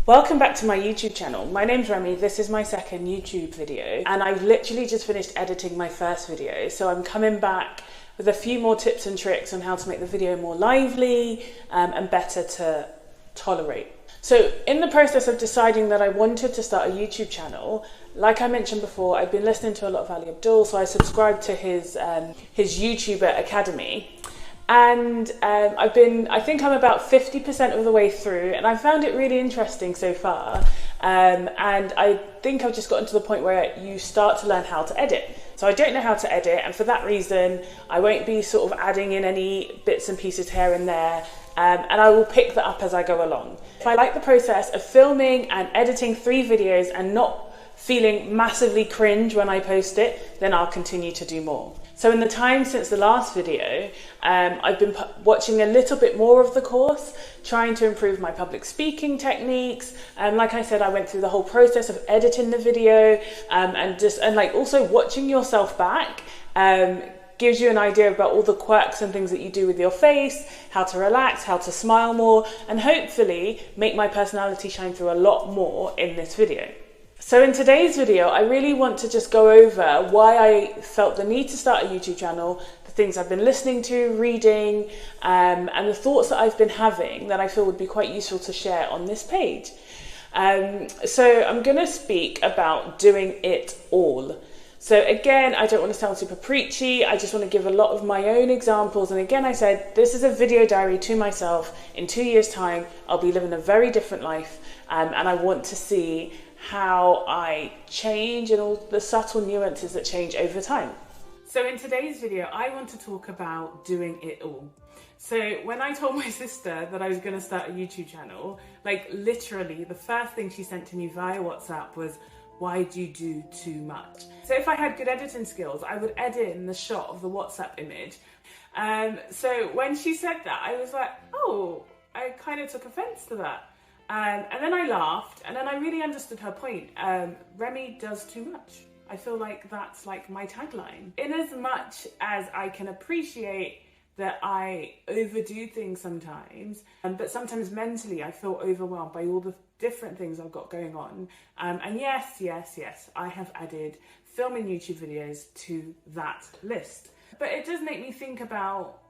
Welcome back to my YouTube channel. My name's Remy, this is my second YouTube video and I've literally just finished editing my first video, so I'm coming back with a few more tips and tricks on how to make the video more lively and better to tolerate. So in the process of deciding that I wanted to start a YouTube channel, like I mentioned before, I've been listening to a lot of Ali Abdul, so I subscribed to his YouTuber Academy. And I think I'm about 50% of the way through and I found it really interesting so far. And I think I've just gotten to the point where you start to learn how to edit. So I don't know how to edit, and for that reason, I won't be sort of adding in any bits and pieces here and there. And I will pick that up as I go along. If I like the process of filming and editing 3 videos and not feeling massively cringe when I post it, then I'll continue to do more. So in the time since the last video, I've been watching a little bit more of the course, trying to improve my public speaking techniques. Like I said, I went through the whole process of editing the video and also watching yourself back gives you an idea about all the quirks and things that you do with your face, how to relax, how to smile more, and hopefully make my personality shine through a lot more in this video. So in today's video, I really want to just go over why I felt the need to start a YouTube channel, the things I've been listening to, reading, and the thoughts that I've been having that I feel would be quite useful to share on this page. So I'm going to speak about doing it all. So again, I don't want to sound super preachy. I just want to give a lot of my own examples. And again, I said, this is a video diary to myself. In 2 years' time, I'll be living a very different life. And I want to see how I change and all the subtle nuances that change over time. So in today's video, I want to talk about doing it all. So when I told my sister that I was going to start a YouTube channel, like literally the first thing she sent to me via WhatsApp was, why do you do too much? So if I had good editing skills, I would edit in the shot of the WhatsApp image. So when she said that, I was like, oh, I kind of took offense to that. And then I laughed, and then I really understood her point. Remy does too much. I feel like that's like my tagline. In as much as I can appreciate that I overdo things sometimes, but sometimes mentally I feel overwhelmed by all the different things I've got going on. And yes, I have added filming YouTube videos to that list. But it does make me think about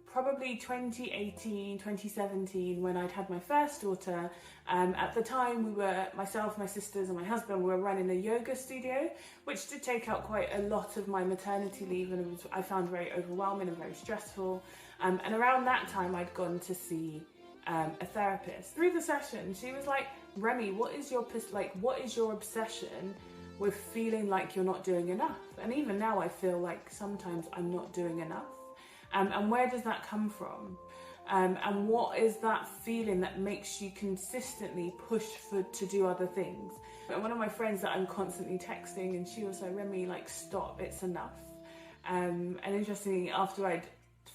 probably 2018, 2017, when I'd had my first daughter. At the time, we were, myself, my sisters and my husband, were running a yoga studio, which did take out quite a lot of my maternity leave, and I found very overwhelming and very stressful. And around that time, I'd gone to see a therapist. Through the session, she was like, Remy, what is your obsession with feeling like you're not doing enough? And even now, I feel like sometimes I'm not doing enough. And where does that come from? And what is that feeling that makes you consistently push to do other things? And one of my friends that I'm constantly texting, and she was like, Remy, like, stop, it's enough. And interestingly, after I'd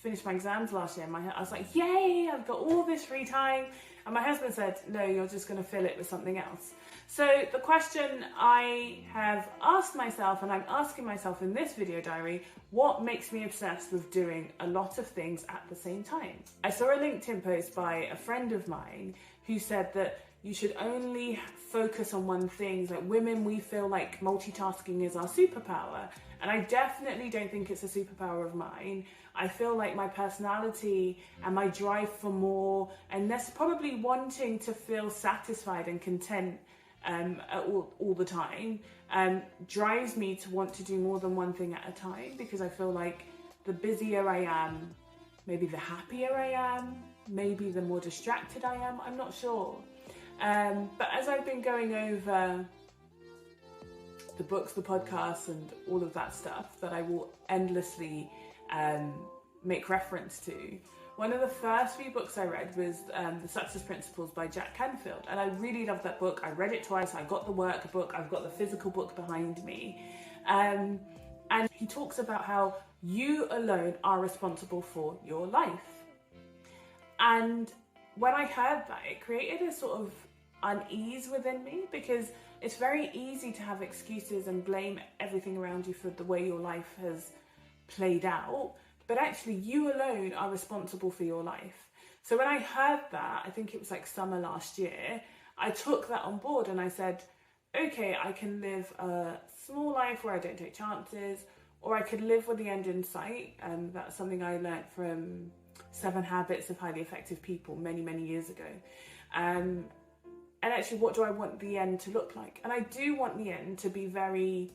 finished my exams last year, I was like, yay, I've got all this free time. And my husband said, no, you're just going to fill it with something else. So the question I have asked myself, and I'm asking myself in this video diary, what makes me obsessed with doing a lot of things at the same time? I saw a LinkedIn post by a friend of mine who said that you should only focus on one thing. Like women, we feel like multitasking is our superpower. And I definitely don't think it's a superpower of mine. I feel like my personality and my drive for more, and that's probably wanting to feel satisfied and content all the time, drives me to want to do more than one thing at a time, because I feel like the busier I am, maybe the happier I am, maybe the more distracted I am, I'm not sure. But as I've been going over the books, the podcasts, and all of that stuff that I will endlessly make reference to, one of the first few books I read was The Success Principles by Canfield. And I really loved that book. I read it twice. I got the workbook. I've got the physical book behind me. And he talks about how you alone are responsible for your life. And when I heard that, it created a sort of unease within me, because it's very easy to have excuses and blame everything around you for the way your life has played out. But actually, you alone are responsible for your life. So when I heard that, I think it was like summer last year, I took that on board and I said, okay, I can live a small life where I don't take chances, or I could live with the end in sight. That's something I learned from 7 Habits of Highly Effective People many, many years ago. And actually, what do I want the end to look like? And I do want the end to be very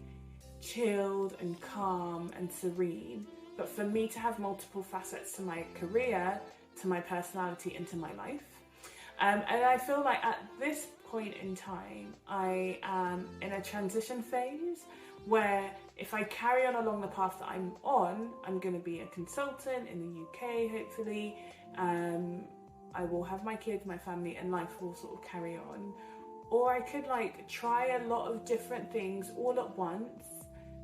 chilled and calm and serene. But for me to have multiple facets to my career, to my personality, and to my life. And I feel like at this point in time, I am in a transition phase where if I carry on along the path that I'm on, I'm going to be a consultant in the UK, hopefully. I will have my kids, my family, and life will sort of carry on. Or I could like try a lot of different things all at once,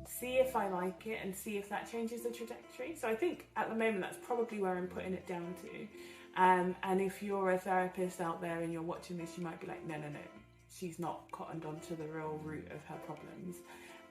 see if I like it and see if that changes the trajectory. So I think at the moment that's probably where I'm putting it down to. And if you're a therapist out there and you're watching this, you might be like, no, she's not cottoned onto the real root of her problems.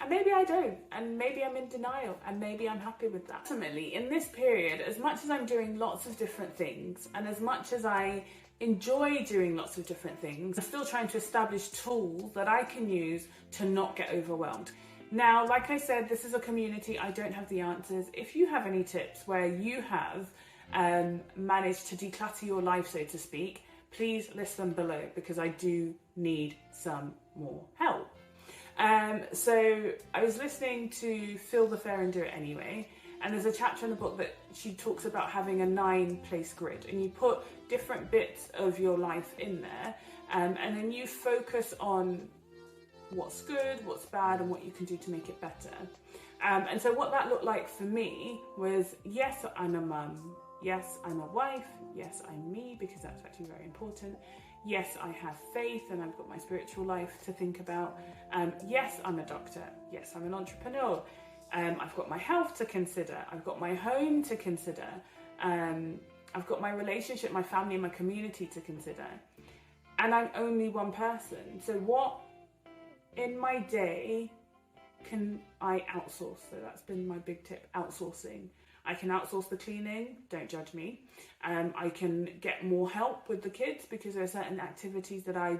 And maybe I don't, and maybe I'm in denial, and maybe I'm happy with that. Ultimately, in this period, as much as I'm doing lots of different things, and as much as I enjoy doing lots of different things, I'm still trying to establish tools that I can use to not get overwhelmed. Now, like I said, this is a community, I don't have the answers. If you have any tips where you have managed to declutter your life, so to speak, please list them below, because I do need some more help. So I was listening to Feel the Fair and Do It Anyway, and there's a chapter in the book that she talks about having a 9-place grid, and you put different bits of your life in there, and then you focus on what's good, what's bad, and what you can do to make it better. And so what that looked like for me was, yes, I'm a mum. Yes, I'm a wife. Yes, I'm me, because that's actually very important. Yes, I have faith and I've got my spiritual life to think about. Yes, I'm a doctor. Yes, I'm an entrepreneur. I've got my health to consider. I've got my home to consider. I've got my relationship, my family, and my community to consider. And I'm only one person. So what in my day can I outsource? So that's been my big tip, outsourcing. I can outsource the cleaning, don't judge me. I can get more help with the kids because there are certain activities that I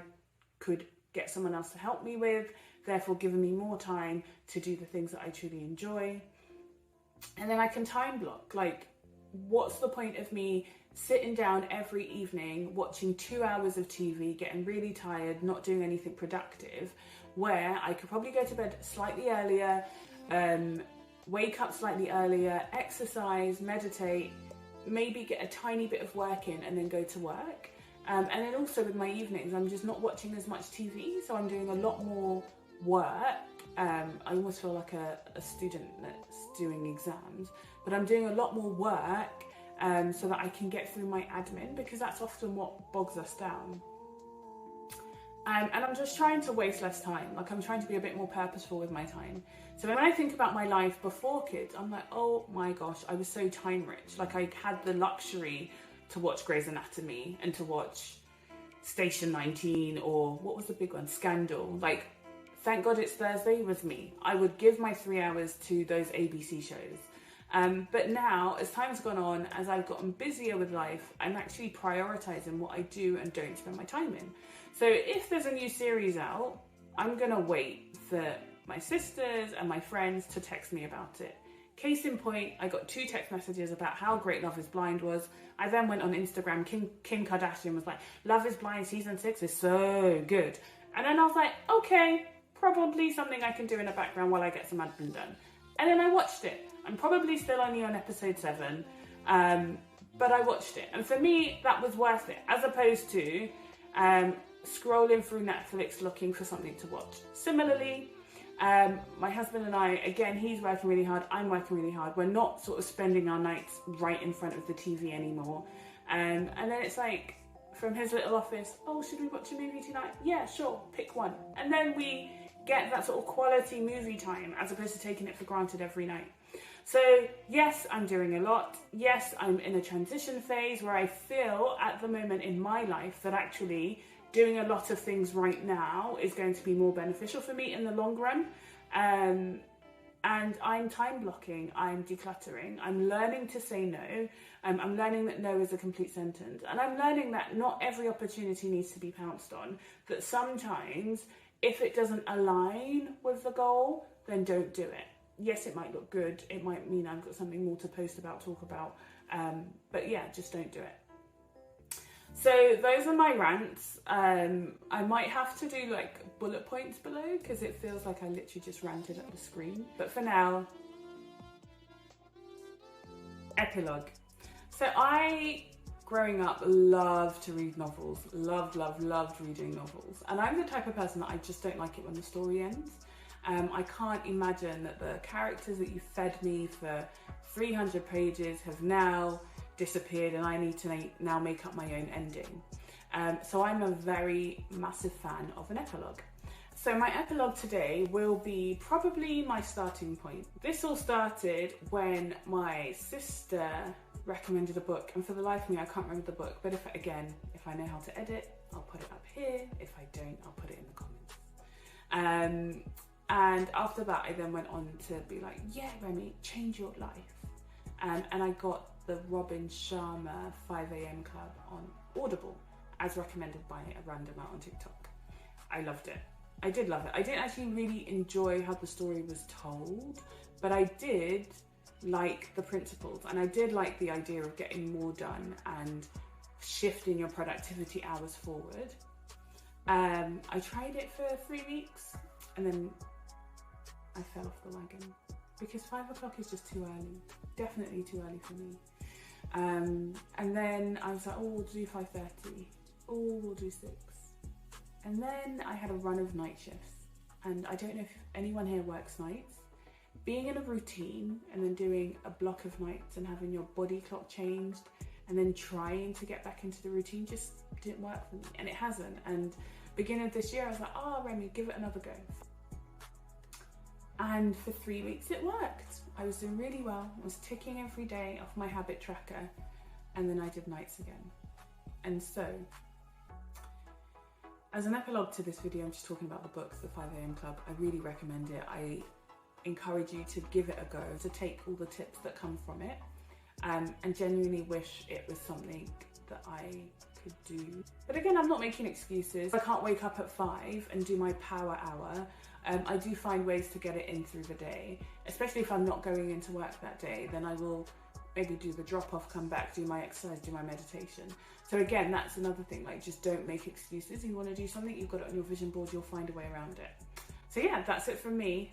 could get someone else to help me with, therefore giving me more time to do the things that I truly enjoy. And then I can time block, like, what's the point of me sitting down every evening watching 2 hours of TV, getting really tired, not doing anything productive, where I could probably go to bed slightly earlier, wake up slightly earlier, exercise, meditate, maybe get a tiny bit of work in and then go to work. And then also with my evenings, I'm just not watching as much TV, so I'm doing a lot more work. I almost feel like a student that's doing exams, but I'm doing a lot more work so that I can get through my admin, because that's often what bogs us down. And I'm just trying to waste less time. Like, I'm trying to be a bit more purposeful with my time. So when I think about my life before kids, I'm like, oh my gosh, I was so time rich. Like, I had the luxury to watch Grey's Anatomy and to watch Station 19, or what was the big one? Scandal. Like, thank God it's Thursday with me. I would give my 3 hours to those ABC shows. But now, as time's gone on, as I've gotten busier with life, I'm actually prioritising what I do and don't spend my time in. So if there's a new series out, I'm going to wait for my sisters and my friends to text me about it. Case in point, I got 2 text messages about how great Love is Blind was. I then went on Instagram, Kim Kardashian was like, Love is Blind season 6 is so good. And then I was like, okay, probably something I can do in the background while I get some admin done. And then I watched it. I'm probably still only on episode 7, but I watched it. And for me, that was worth it, as opposed to scrolling through Netflix looking for something to watch. Similarly, my husband and I, again, he's working really hard, I'm working really hard. We're not sort of spending our nights right in front of the TV anymore. And then it's like, from his little office, oh, should we watch a movie tonight? Yeah, sure, pick one. And then we get that sort of quality movie time, as opposed to taking it for granted every night. So yes, I'm doing a lot. Yes, I'm in a transition phase where I feel at the moment in my life that actually doing a lot of things right now is going to be more beneficial for me in the long run. And I'm time blocking, I'm decluttering, I'm learning to say no, I'm learning that no is a complete sentence, and I'm learning that not every opportunity needs to be pounced on, that sometimes if it doesn't align with the goal, then don't do it. Yes, it might look good, it might mean I've got something more to post about, talk about, but yeah, just don't do it. So those are my rants. I might have to do like bullet points below because it feels like I literally just ranted at the screen. But for now, epilogue. So I, growing up, loved to read novels. Loved reading novels. And I'm the type of person that I just don't like it when the story ends. I can't imagine that the characters that you fed me for 300 pages have now disappeared and I need to now make up my own ending. So I'm a very massive fan of an epilogue. So my epilogue today will be probably my starting point. This all started when my sister recommended a book, and for the life of me I can't remember the book, but if I know how to edit, I'll put it up here. If I don't, I'll put it in the comments. And after that I then went on to be like, yeah Remy, change your life. And I got the Sharma 5 a.m. Club on Audible, as recommended by a random out on TikTok. I loved it. I did love it. I didn't actually really enjoy how the story was told, but I did like the principles, and I did like the idea of getting more done and shifting your productivity hours forward. I tried it for 3 weeks and then I fell off the wagon. Because 5 o'clock is just too early, definitely too early for me. And then I was like, oh, we'll do 5:30, oh, we'll do 6. And then I had a run of night shifts. And I don't know if anyone here works nights. Being in a routine and then doing a block of nights and having your body clock changed and then trying to get back into the routine just didn't work for me. And it hasn't. And beginning of this year, I was like, oh, Remy, give it another go. And for 3 weeks it worked. I was doing really well. I was ticking every day off my habit tracker, and then I did nights again. And so, as an epilogue to this video, I'm just talking about the books, the 5 a.m. Club. I really recommend it. I encourage you to give it a go, to take all the tips that come from it, and genuinely wish it was something that I could do. But again, I'm not making excuses. I can't wake up at 5 and do my power hour. I do find ways to get it in through the day, especially if I'm not going into work that day. Then I will maybe do the drop off, come back, do my exercise, do my meditation. So again, that's another thing, like just don't make excuses. If you want to do something, you've got it on your vision board, you'll find a way around it. So yeah, that's it from me.